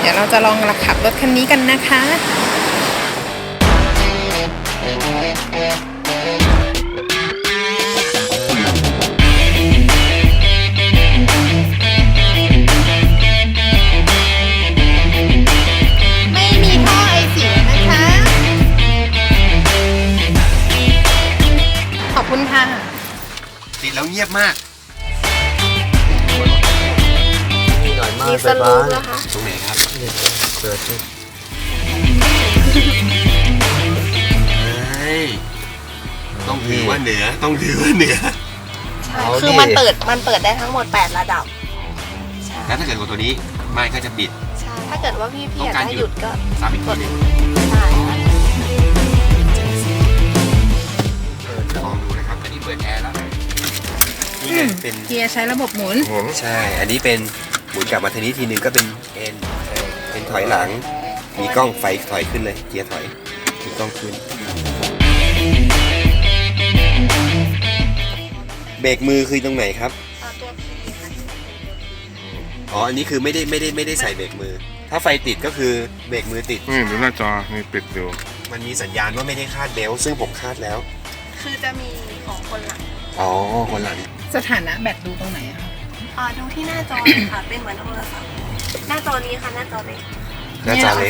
เดี๋ยวเราจะลองขับรถคันนี้กันนะคะไม่มีท่อไอเสียนะคะขอบคุณค่ะติดแล้วเงียบมากมีสลูปนะคะตรงไหนครับเปิดดูต้องถือว่าเหนือต้องถือว่าเหนือคือมันเปิดได้ทั้งหมด8ระดับแล้วถ้าเกิดกดตัวนี้ไม่ก็จะปิดใช่ถ้าเกิดว่าพี่อยากจะหยุดก็กดใช่ลองดูนะครับอันนี้เปิดแอร์แล้วนี่เป็นเกียร์ใช้ระบบหมุนใช่อันนี้เป็นหมุนกลับมาทีนี้ทีนึงก็เป็นเป็นถอยหลังมีกล้องไฟถอยขึ้นเลยเกียร์ถอยมีกล้องขึ้นเบรกมือคือตรงไหนครับอ๋ออันนี้คือไม่ได้ใส่เบรกมือถ้าไฟติดก็คือเบรกมือติดดูหน้าจอมีปิดอยู่มันมีสัญญาณว่าไม่ได้คาดเบลต์ซึ่งผมคาดแล้วคือจะมีของคนหลังอ๋อคนหลังสถานะแบตดูตรงไหนอะคะดูที่หน้าจอเลยค่ะเป็นเหมือนโทรศัพท์หน้าจอนี้ค่ะหน้าจอเล็ก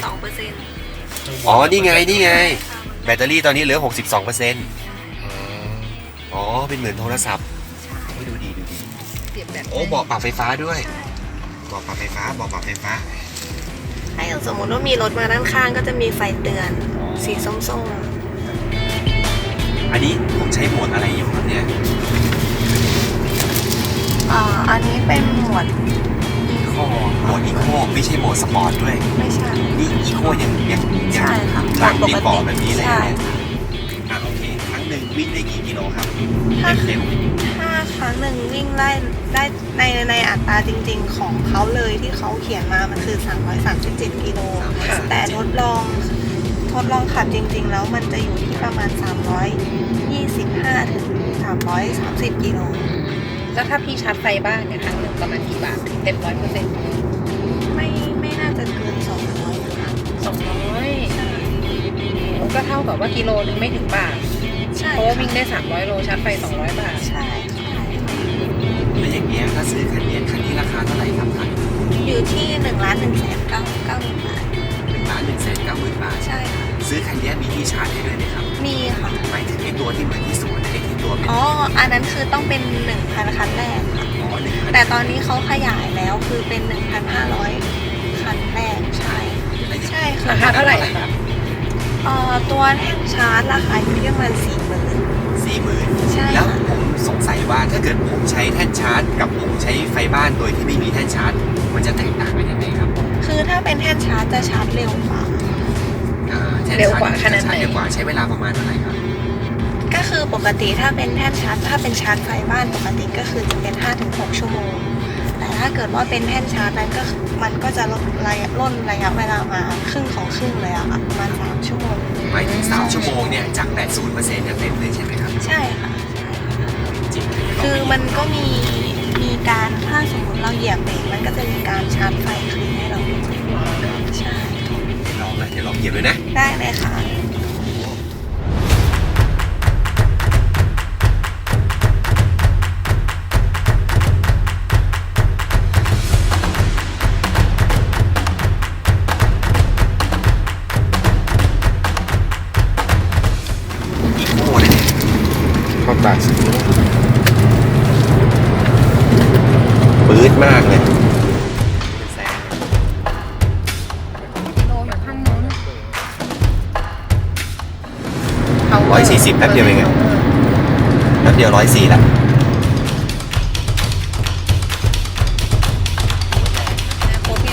2%อ๋อนี่ไงแบตเตอรี่ตอนนี้เหลือ 62%อ๋อเป็นเหมือนโทรศัพท์ดูดีโอ้บอกปรับไฟฟ้าด้วยบอกปรับไฟฟ้าถ้าอย่างสมมติว่ามีรถมาด้านข้างก็จะมีไฟเตือนสีส้มๆอันนี้ผมใช้โหมดอะไรอยู่ครับเนี่ยอันนี้เป็นโหมดอีโคไม่ใช่โหมดสปอร์ตด้วยไม่ใช่นี่อีโคยังใช่ค่ะหลังที่บอกแบบนี้เลยโอเคครั้งหนึ่งวิ่งได้กี่กิโลครับถ้าครั้งหนึ่งวิ่งได้ในอัตราจริงๆของเขาเลยที่เขาเขียนมามันคือ337กิโลแต่ทดลองขับจริงๆแล้วมันจะอยู่ที่ประมาณ325ถึง330กิโลแล้วถ้าพี่ชาร์จไฟบ้านเนี่ยครั้งหนึ่งประมาณกี่บาทถึงเต็ม100%ไม่น่าจะเกิน200นะคะ200ก็เท่ากับว่ากิโลนึงไม่ถึงบาทเพราะว่าวิ่งได้300โลชาร์จไฟ200 บาทใช่แล้วอย่างเงี้ยถ้าซื้อคันนี้ราคาเท่าไหร่ครับอยู่ที่1,190,000 บาท1,190,000 บาทใช่ค่ะซื้อคันนี้มีที่ชาร์จให้ด้วยไหมครับมีค่ะหมายถึงไอ้ตัวที่เหมือนที่สวนไอ้ที่ตัวเป็นอันนั้นคือต้องเป็น 1,000 คันแรกค่ะแต่ตอนนี้เขาขยายแล้วคือเป็น 1,500 คันแรกใช่ค่ะราคาเท่าไหร่ครับตัวแท่งชาร์จราคาอยู่ที่ประมาณ40,000ใช่แล้วผมสงสัยว่าถ้าเกิดผมใช้แท่นชาร์จกับผมใช้ไฟบ้านโดยที่ไม่มีแท่นชาร์จมันจะแตกต่างกันยังไงครับคือถ้าเป็นแท่นชาร์จจะชาร์จเร็วกว่าขนาดไหนเร็วกว่าใช้เวลาประมาณเท่าไหร่ครับก็คือปกติถ้าเป็นแท่นชาร์จถ้าเป็นชาร์จไฟบ้านปกติก็คือจะเป็น 5-6 ชั่วโมงแต่ถ้าเกิดว่าเป็นแท่นชาร์จนั้นก็มันก็จะลดระยะเวลามาครึ่งเลยอะค่ะประมาณ3 ชั่วโมงหมายถึง3 ชั่วโมงเนี่ยจาก 80% เนี่ยเต็มเลยใช่ไหมครับใช่ค่ะจริงคือมันก็มีการถ้าสมมติเราเหยียบเบรกมันก็จะมีการชาร์จไฟคืนให้เราใช่เดี๋ยวลองเหยียบเลยนะได้เลยค่ะปื๊ดมากเลยโลอยู่ข้างนู้น140แป๊บเดียวเองแป๊บเดียว140ละ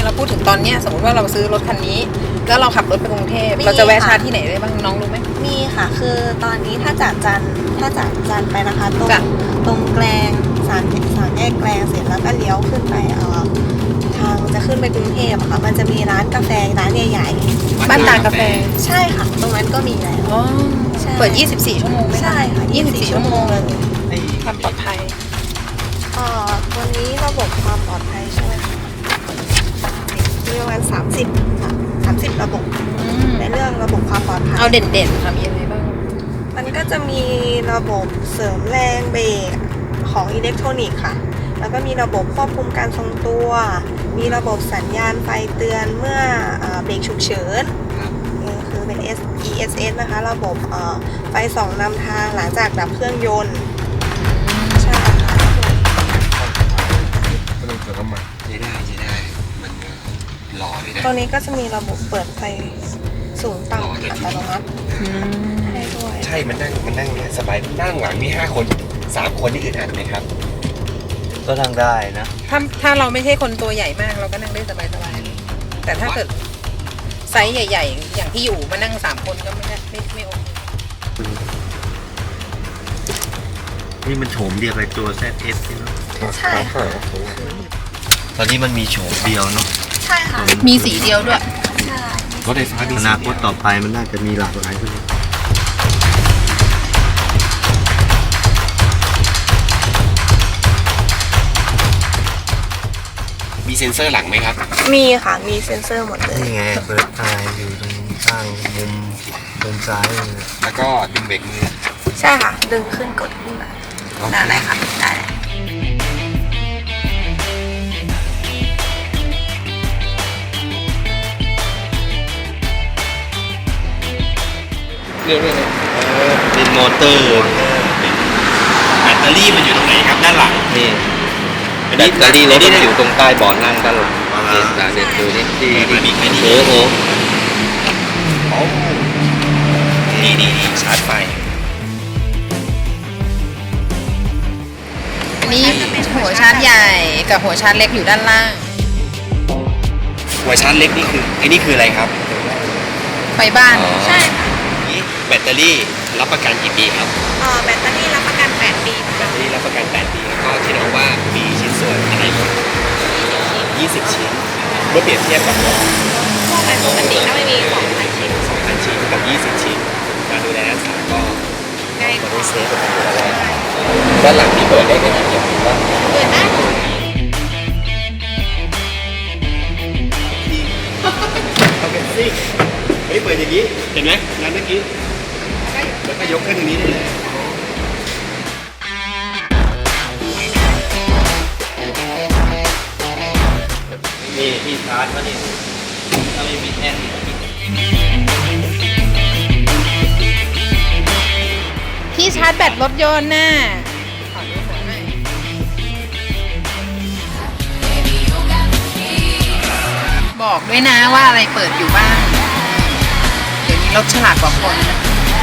เราพูดถึงตอนนี้สมมติว่าเราซื้อรถคันนี้แล้วเราขับรถไปกรุงเทพเราจะแวะชาร์จที่ไหนได้บ้างน้องรู้ไหมมีค่ะคือตอนนี้ถ้าจากจันไปนะคะตรงแกลงสามแยกแกลงเสร็จแล้วก็เลี้ยวขึ้นไปทางจะขึ้นไปกรุงเทพค่ะมันจะมีร้านกาแฟร้านใหญ่ๆบ้านตากาแฟใช่ค่ะตรงนั้นก็มีแล้วเปิด24 ชั่วโมงไหมใช่ค่ะ24 ชั่วโมงเลยความปลอดภัยตัวนี้ระบบความปลอดภัยใช่ไหมคะมีประมาณ 30 ระบบ ในเรื่องระบบความปลอดภัย เอาเด่นๆค่ะมีอะไรบ้าง มันก็จะมีระบบเสริมแรงเบรกของอิเล็กทรอนิกส์ค่ะ แล้วก็มีระบบควบคุมการทรงตัว มีระบบสัญญาณไฟเตือนเมื่อเบรกฉุกเฉินคือเป็น ESS นะคะ ระบบไฟส่องนำทางหลังจากดับเครื่องยนต์ ใช่ค่ะ ไม่ต้องเติมน้ำมัน ใช้ได้มันหล่อเลยนะ ตัวนี้ก็จะมีระบบเปิดไฟสูงต่ำอัตโนมัติให้ด้วย ใช่มันนั่งสบายนั่งหลังมี5 คน3 คนนี่อึดอัดไหมครับ ก็นั่งได้นะ ถ้าเราไม่ใช่คนตัวใหญ่มากเราก็นั่งได้สบายๆแต่ถ้าเกิดไซส์ใหญ่ๆ อย่างที่อยู่มานั่ง3 คนก็ไม่โอเค นี่มันโฉมเดียวกับตัว ZS ใช่ไหม ใช่ค่ะ ตอนนี้มันมีโฉมเดียวเนาะ ใช่ค่ะ มีสีเดียวด้วย ใช่ รถไฟฟ้ามี อนาคตต่อไปมันน่าจะมีหลากหลายขึ้น มีเซ็นเซอร์หลังไหมครับ มีค่ะ มีเซ็นเซอร์หมดเลย นี่ไงเปิดตายอยู่ตรงข้างมุมบนซ้ายเลย แล้วก็ดึงเบรกมือ ใช่ค่ะ ดึงขึ้นกดขึ้นมาได้เลยค่ะ ได้เลย เป็นมอเตอร์ แบตเตอรี่มันอยู่ตรงไหนครับด้านหลัง นี่ อัน แบ นี้ ตเตอรี่รถมันอยู่ตรงใต้เบาะนั่งด้านหลังนี่ตาเด็ดดูนี่ที่ มันมีแค่นี้ โอ้โห นี่ชาร์จไฟ อันนี้หัวชาร์จใหญ่กับหัวชาร์จเล็กอยู่ด้านล่าง หัวชาร์จเล็กนี่คือไอ้นี่คืออะไรครับ ไฟบ้าน ใช่ค่ะ นี่แบตเตอรี่รับประกันกี่ปีครับ แบตเตอรี่รับประกัน 8 ปี แบตเตอรี่รับประกัน8 ปีแล้วก็ที่น้องว่ามีชิ้นส่วนอะไรบ้าง20 ชิ้นเมื่อเปรียบเทียบกับรถ ทั่วไปปกติก็ไม่มี2,000 ชิ้น 2,000 ชิ้นกับ20 ชิ้นการดูแลรักษาก็ ง่าย ก็ได้เซฟกว่ากันอยู่แล้วด้านหลังที่เปิดได้กันกี่ปีบ้าง เปิดได้ เอากันสิเฮ้ยเปิดอย่างนี้เห็นไหมงานเมื่อกี้แล้วก็ยกขึ้นตรงนี้ได้เลยนี่ที่ชาร์จเขานี่ถ้าไม่มีแท่น ที่ชาร์จแบตรถยนต์น่ะขอดูหัวหน่อยบอกด้วยนะว่าอะไรเปิดอยู่บ้าง เดี๋ยวนี้รถฉลาดกว่าคน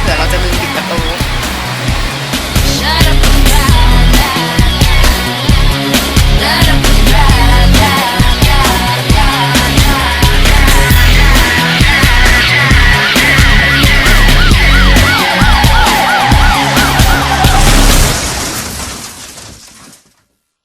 เผื่อเราจะลืมปิดประตู Let 'em